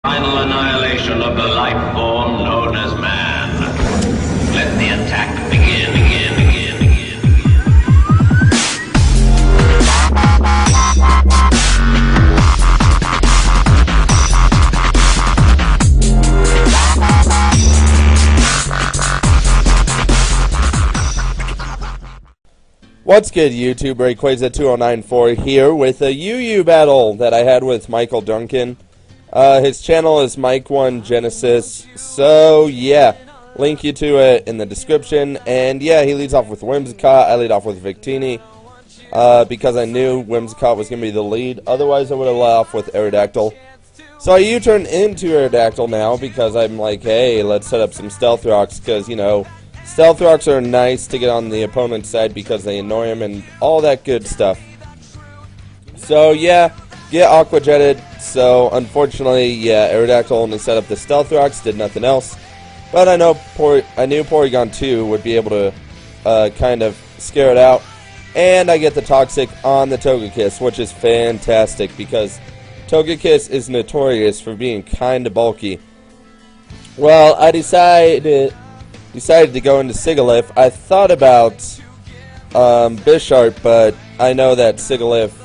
Final annihilation of the life form known as man. Let the attack begin. What's good, YouTube? Rayquaza2094 here with a UU battle that I had with Michael Duncan. His channel is Mike1genusus, so yeah, link you to it in the description. And yeah, he leads off with Whimsicott, I lead off with Victini, because I knew Whimsicott was going to be the lead. Otherwise, I would have led off with Aerodactyl. So I U-turn into Aerodactyl now because I'm like, hey, let's set up some Stealth Rocks, because, you know, Stealth Rocks are nice to get on the opponent's side because they annoy him and all that good stuff. So yeah, get Aqua Jetted. So unfortunately, yeah, Aerodactyl only set up the Stealth Rocks, did nothing else. But I knew Porygon 2 would be able to kind of scare it out. And I get the Toxic on the Togekiss, which is fantastic because Togekiss is notorious for being kind of bulky. Well, I decided to go into Sigilyph. I thought about Bisharp, but I know that Sigilyph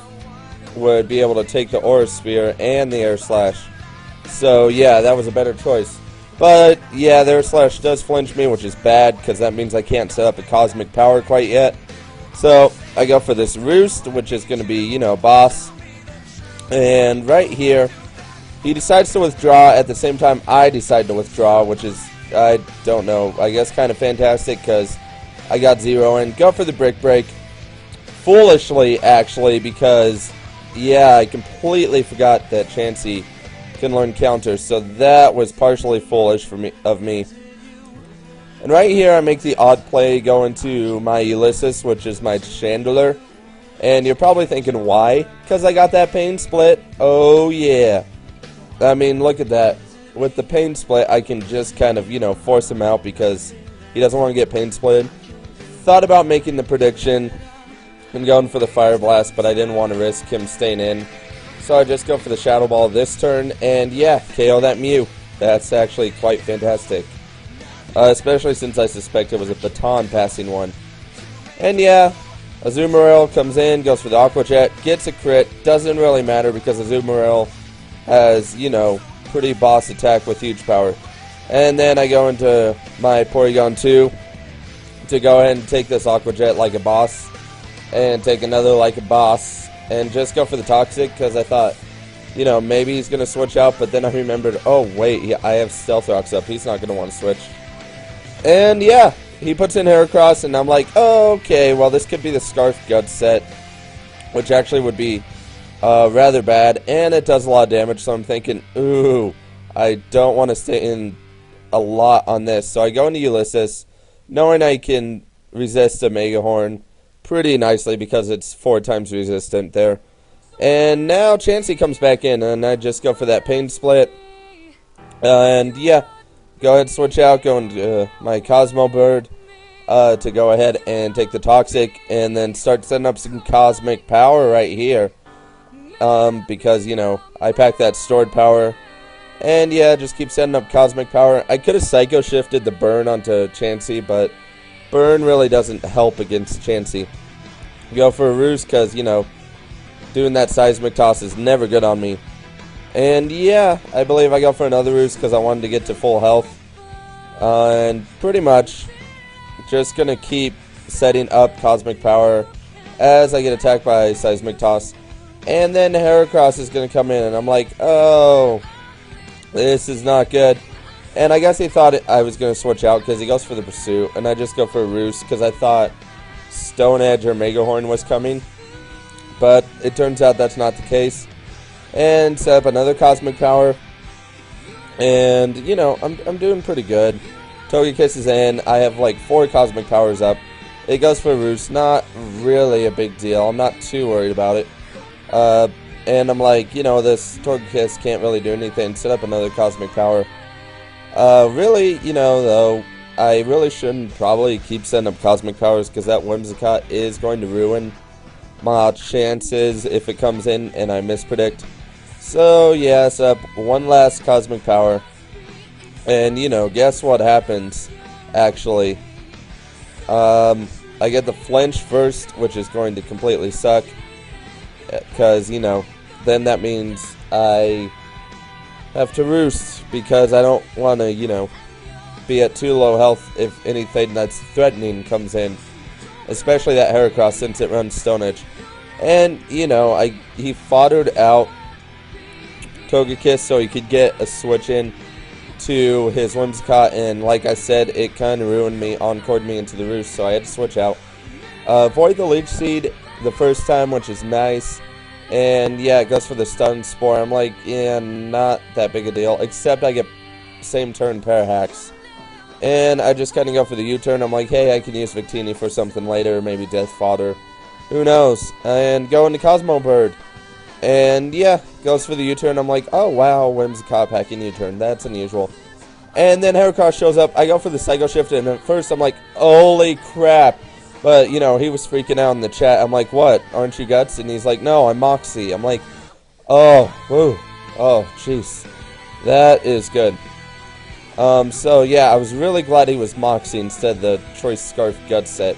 would be able to take the Aura Sphere and the Air Slash. So yeah, that was a better choice. But yeah, the Air Slash does flinch me, which is bad because that means I can't set up a Cosmic Power quite yet. So I go for this Roost, which is going to be, you know, boss. And right here, he decides to withdraw at the same time I decide to withdraw, which is, I don't know, I guess kind of fantastic because I got 0 and go for the Brick Break. Foolishly, actually, because yeah, I completely forgot that Chansey can learn counter, so that was partially foolish of me. And right here I make the odd play, go into my Ulysses, which is my Chandler. And you're probably thinking, why? Because I got that Pain Split. Oh yeah. I mean, look at that. With the Pain Split, I can just kind of, you know, force him out because he doesn't want to get Pain Split. Thought about making the prediction and going for the Fire Blast, but I didn't want to risk him staying in. So I just go for the Shadow Ball this turn, and yeah, KO that Mew. That's actually quite fantastic. Especially since I suspect it was a baton passing one. And yeah, Azumarill comes in, goes for the Aqua Jet, gets a crit. Doesn't really matter because Azumarill has, you know, pretty boss attack with huge power. And then I go into my Porygon 2 to go ahead and take this Aqua Jet like a boss. And take another like a boss. And just go for the Toxic because I thought, you know, maybe he's going to switch out. But then I remembered, oh wait, I have Stealth Rocks up. He's not going to want to switch. And yeah, he puts in Heracross and I'm like, oh, okay, well this could be the Scarf Guts set. Which actually would be rather bad, and it does a lot of damage, so I'm thinking, ooh, I don't want to stay in a lot on this. So I go into Ulysses, knowing I can resist a Mega Horn pretty nicely because it's 4 times resistant there. And now Chansey comes back in, and I just go for that Pain Split. And yeah, go ahead and switch out, go into my Cosmo Bird to go ahead and take the Toxic, and then start setting up some Cosmic Power right here. Because, you know, I pack that stored power. And yeah, just keep setting up Cosmic Power. I could have Psycho Shifted the Burn onto Chansey, but Burn really doesn't help against Chansey. Go for a Roost because, you know, doing that Seismic Toss is never good on me. And yeah, I believe I go for another Roost because I wanted to get to full health. And pretty much just going to keep setting up Cosmic Power as I get attacked by Seismic Toss. And then Heracross is going to come in, and I'm like, oh, this is not good. And I guess he thought I was going to switch out because he goes for the Pursuit, and I just go for a Roost because I thought Stone Edge or Mega Horn was coming. But it turns out that's not the case. And set up another Cosmic Power. And, you know, I'm doing pretty good. Togekiss is in. I have like 4 Cosmic Powers up. It goes for a Roost. Not really a big deal. I'm not too worried about it. And I'm like, you know, this Togekiss can't really do anything. Set up another Cosmic Power. Really, you know, though, I really shouldn't probably keep setting up Cosmic Powers because that Whimsicott is going to ruin my chances if it comes in and I mispredict. So, yeah, it's up one last cosmic power. And, you know, guess what happens, actually. I get the flinch first, which is going to completely suck. Because, you know, then that means I have to roost. Because I don't want to, you know, be at too low health if anything that's threatening comes in. Especially that Heracross, since it runs Stone Edge. And, you know, he foddered out Togekiss so he could get a switch in to his Whimsicott, and like I said, it kind of ruined me, encored me into the roost, so I had to switch out. Avoid the Leech Seed the first time, which is nice, and yeah, it goes for the Stun Spore. I'm like, yeah, not that big a deal, except I get same turn Parahacks. And I just kind of go for the U-turn. I'm like, hey, I can use Victini for something later, maybe Death Fodder, who knows, and go into Cosmo Bird. And yeah, goes for the U-turn. I'm like, oh wow, Whimsicott packing U-turn. That's unusual. And then Heracross shows up. I go for the Psycho Shift, and at first I'm like, holy crap. But, you know, he was freaking out in the chat. I'm like, what? Aren't you Guts? And he's like, no, I'm Moxie. I'm like, oh, woo. Oh, jeez. That is good. So yeah, I was really glad he was Moxie instead of the Choice Scarf Guts set.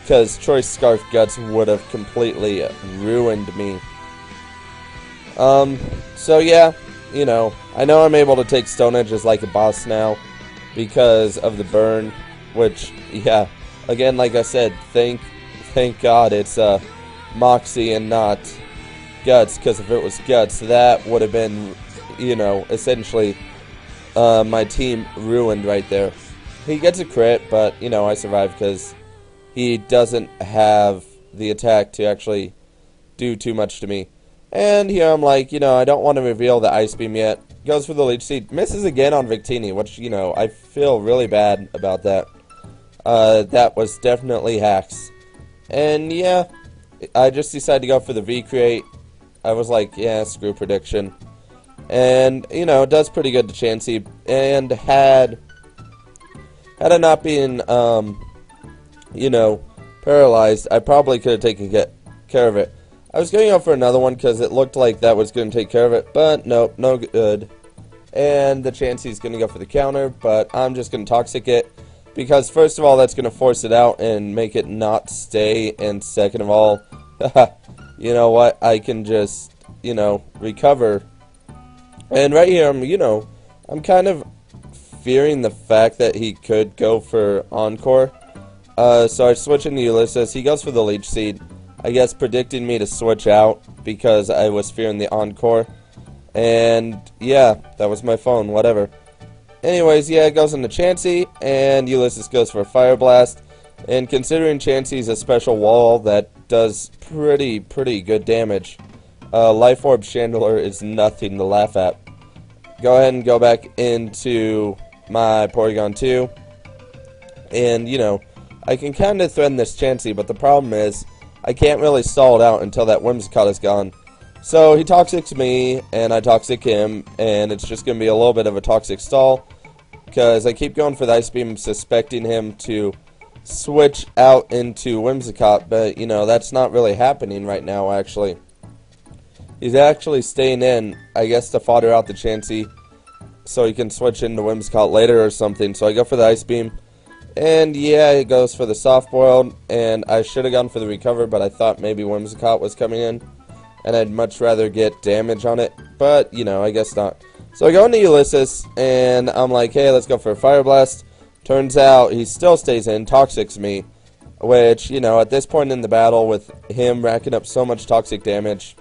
Because Choice Scarf Guts would have completely ruined me. So yeah, you know I'm able to take Stone Edge as like a boss now because of the burn, which, yeah, again, like I said, thank God it's Moxie and not Guts, because if it was Guts, that would have been, you know, essentially my team ruined right there. He gets a crit, but, you know, I survive because he doesn't have the attack to actually do too much to me. And here I'm like, you know, I don't want to reveal the Ice Beam yet. Goes for the Leech Seed. Misses again on Victini, which, you know, I feel really bad about that. That was definitely hacks. And yeah, I just decided to go for the V-Create. I was like, yeah, screw prediction. And, you know, it does pretty good to Chansey. And had I not been, you know, paralyzed, I probably could have taken care of it. I was going to go for another one because it looked like that was going to take care of it, but nope, no good. And the Chansey's going to go for the counter, but I'm just going to Toxic it, because first of all, that's going to force it out and make it not stay, and second of all, you know what, I can just, you know, recover. And right here, I'm kind of fearing the fact that he could go for Encore. So I switch into Ulysses. He goes for the Leech Seed, I guess predicting me to switch out because I was fearing the Encore. And yeah, that was my phone, whatever. Anyways, yeah, it goes into Chansey, and Ulysses goes for a Fire Blast. And considering Chansey's a special wall that does pretty good damage, Life Orb Chandelier is nothing to laugh at. Go ahead and go back into my Porygon 2. And, you know, I can kind of threaten this Chansey, but the problem is I can't really stall it out until that Whimsicott is gone. So he Toxics me, and I Toxic him, and it's just going to be a little bit of a Toxic stall, because I keep going for the Ice Beam, suspecting him to switch out into Whimsicott, but, you know, that's not really happening right now, actually. He's actually staying in, I guess, to fodder out the Chansey, so he can switch into Whimsicott later or something. So I go for the Ice Beam. And yeah, it goes for the Soft Boiled, and I should have gone for the Recover, but I thought maybe Whimsicott was coming in, and I'd much rather get damage on it, but, you know, I guess not. So I go into Ulysses, and I'm like, hey, let's go for a Fire Blast. Turns out he still stays in, Toxics me, which, you know, at this point in the battle, with him racking up so much toxic damage,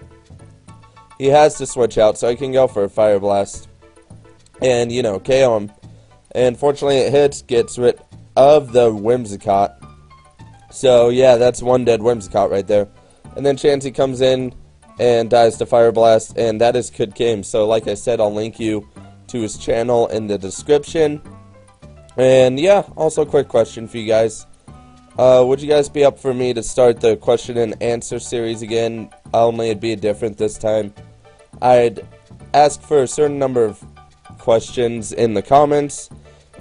he has to switch out, so I can go for a Fire Blast, and, you know, KO him. And fortunately it hits, gets rid of the Whimsicott. So yeah, that's one dead Whimsicott right there. And then Chansey comes in and dies to Fire Blast, and that is good game. So like I said, I'll link you to his channel in the description. And yeah, also a quick question for you guys. Would you guys be up for me to start the question and answer series again? Only it'd be different this time. I'd ask for a certain number of questions in the comments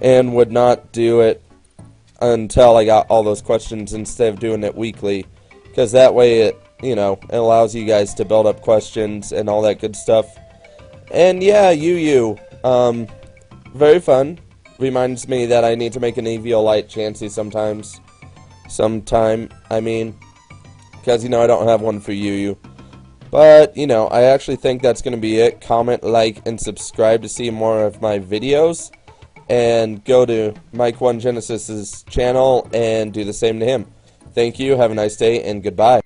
and would not do it until I got all those questions instead of doing it weekly, because that way it, you know, it allows you guys to build up questions and all that good stuff. And yeah, very fun. Reminds me that I need to make an Eviolite Chansey sometime, I mean, because, I don't have one for But, I actually think that's going to be it. Comment, like, and subscribe to see more of my videos. And go to Mike1genusus's channel and do the same to him. Thank you, have a nice day, and goodbye.